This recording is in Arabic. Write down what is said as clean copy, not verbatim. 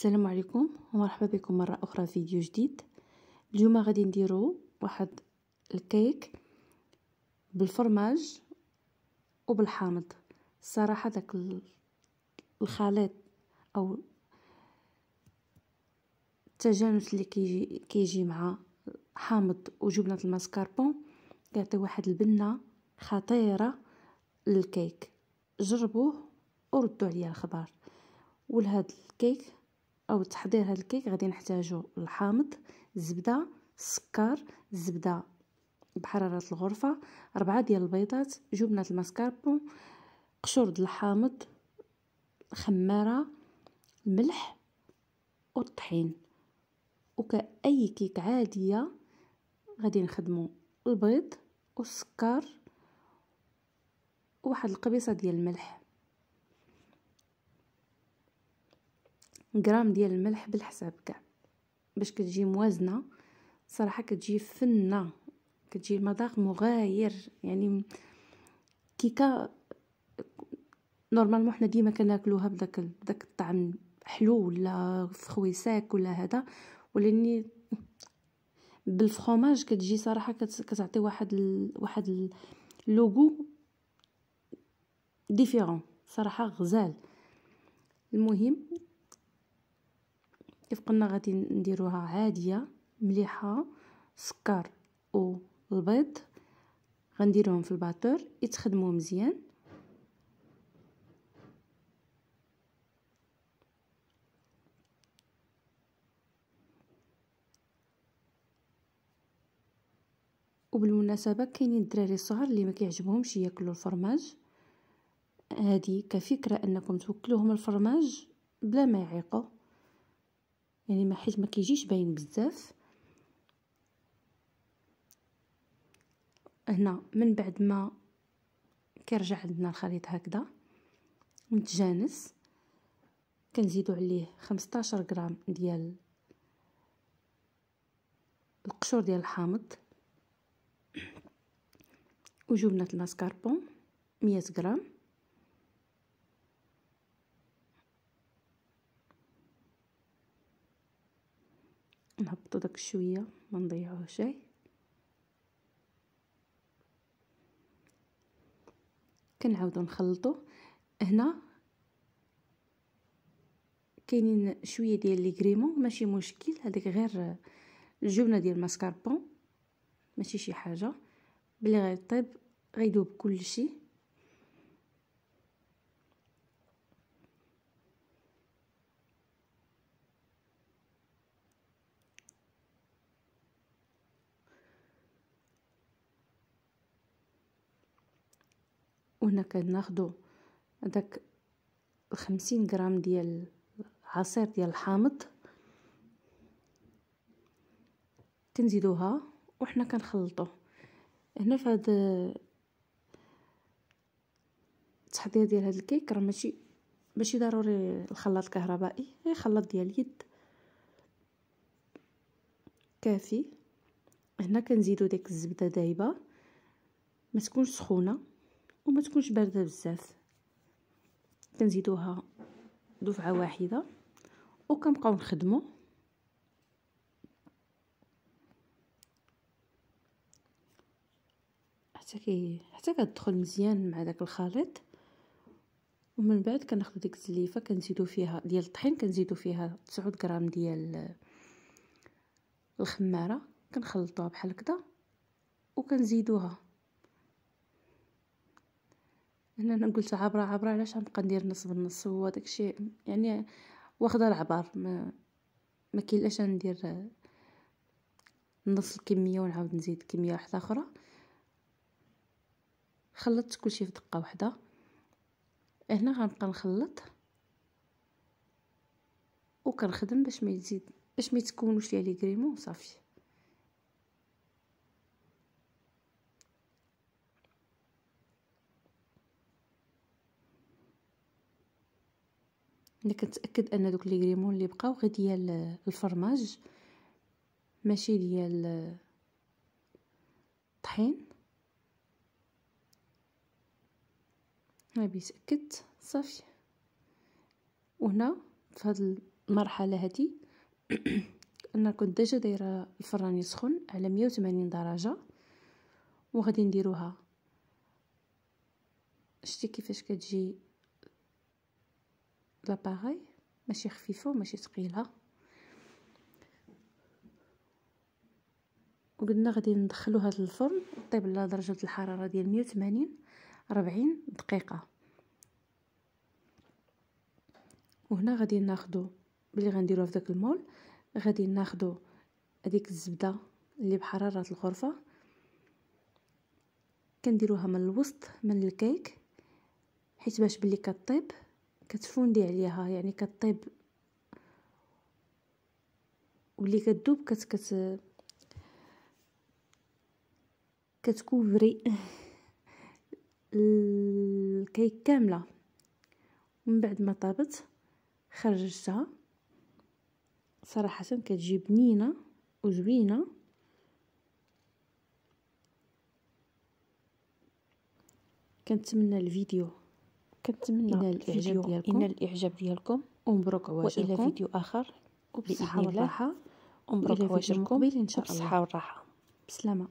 السلام عليكم ومرحبا بكم مرة أخرى في فيديو جديد. اليوم غادي نديرو واحد الكيك بالفرماج وبالحامض. الصراحة داك الخليط أو التجانس اللي كيجي مع حامض وجبنة الماسكاربون كيعطي واحد البنة خطيرة للكيك. جربوه وردوا عليا الخبر. ولهاد الكيك او تحضير هذا الكيك غادي نحتاجو الحامض، الزبده، السكر، الزبده بحراره الغرفه، 4 ديال البيضات، جبنه الماسكاربون، قشور د الحامض، خماره، الملح والطحين. وكأي كيك عاديه غادي نخدمو البيض والسكر وواحد القبيصه ديال الملح، غرام ديال الملح بالحساب كاع باش كتجي موازنه. صراحه كتجي فنه، كتجي المذاق مغاير. يعني كيكه نورمالمون حنا ديما كناكلوها بداك الطعم حلو ولا فخويساك ولا هذا، ولاني بالفرomاج كتجي صراحه كتعطي واحد اللوغو ديفيرون، صراحه غزال. المهم كيف قلنا غادي نديروها عاديه مليحه، سكر والبيض غنديروهم في الباتور يتخدموا مزيان. وبالمناسبه كاينين الدراري الصغار اللي ما كيعجبهمش ياكلوا الفرماج، هذه كفكره انكم توكلوهم الفرماج بلا ما يعيقوا، يعني ما حيت ما كيجيش باين بزاف. هنا من بعد ما كيرجع عندنا الخليط هكذا متجانس كنزيدو عليه 15 غرام ديال القشور ديال الحامض وجبنه الماسكاربون 100 غرام، نهبطو داك شويه ما نضيعوه شي. كنعاودو نخلطو. هنا كاينين شويه ديال لي كريمون ماشي مشكل، هذيك غير الجبنه ديال الماسكاربون ماشي شي حاجه، بلي غيطيب غيدوب كلشي. وهنا كناخدو داك 50 غرام ديال عصير ديال الحامض كنزيدوها وحنا كنخلطوه. هنا في هذا التحضير ديال هذا الكيك راه ماشي ضروري الخلاط الكهربائي، غير خلاط ديال اليد كافي. هنا كنزيدو ديك الزبده دايبه، ما تكونش سخونه وما تكونش بارده بزاف، كنزيدوها دفعه واحده وكنبقاو نخدمو حتى كتدخل مزيان مع داك الخليط. ومن بعد كناخذ ديك الزليفه كنزيدو فيها ديال الطحين، كنزيدو فيها 9 غرام ديال الخماره، كنخلطوها بحال هكذا وكنزيدوها. هنا انا قلت عبره علاش غنبقى ندير نص بالنص، هو داكشي يعني واخده العبار، ما كاينلاش ندير نص الكميه ونعاود نزيد كميه واحده اخرى. خلطت كلشي في دقه واحده. هنا غنبقى نخلط وكنخدم باش ما يتكونوش ليا لي كريمون صافي. انا كنتاكد ان دوك لي كريمون اللي بقاو غير ديال الفرماج ماشي ديال الطحين. ها بيتاكدت صافي. وهنا في هذا المرحله هذه انا كنت ديجا دايره الفران يسخن على 180 درجه، وغادي نديروها. شتي كيفاش كتجي لاباغي، ماشي خفيفه وماشي ثقيله. وقلنا غادي ندخلو هذا الفرن طيب على درجه الحراره ديال 180 40 دقيقه. وهنا غادي ناخدو بلي غنديروها في داك المول، غادي ناخدو هذيك الزبده اللي بحراره الغرفه، كنديروها من الوسط من الكيك، حيت باش بلي كطيب كتفوندي عليها، يعني كطيب واللي كتذوب كتكوفري الكيك كامله. ومن بعد ما طابت خرجتها، صراحه كتجي بنينه وزوينه. كنتمنى الاعجاب ديالكم ومبروك عواشركم، والى فيديو اخر وبصحه والراحه، ومبروك عواشركم ان شاء الله. وبصحه والراحه. بسلامه.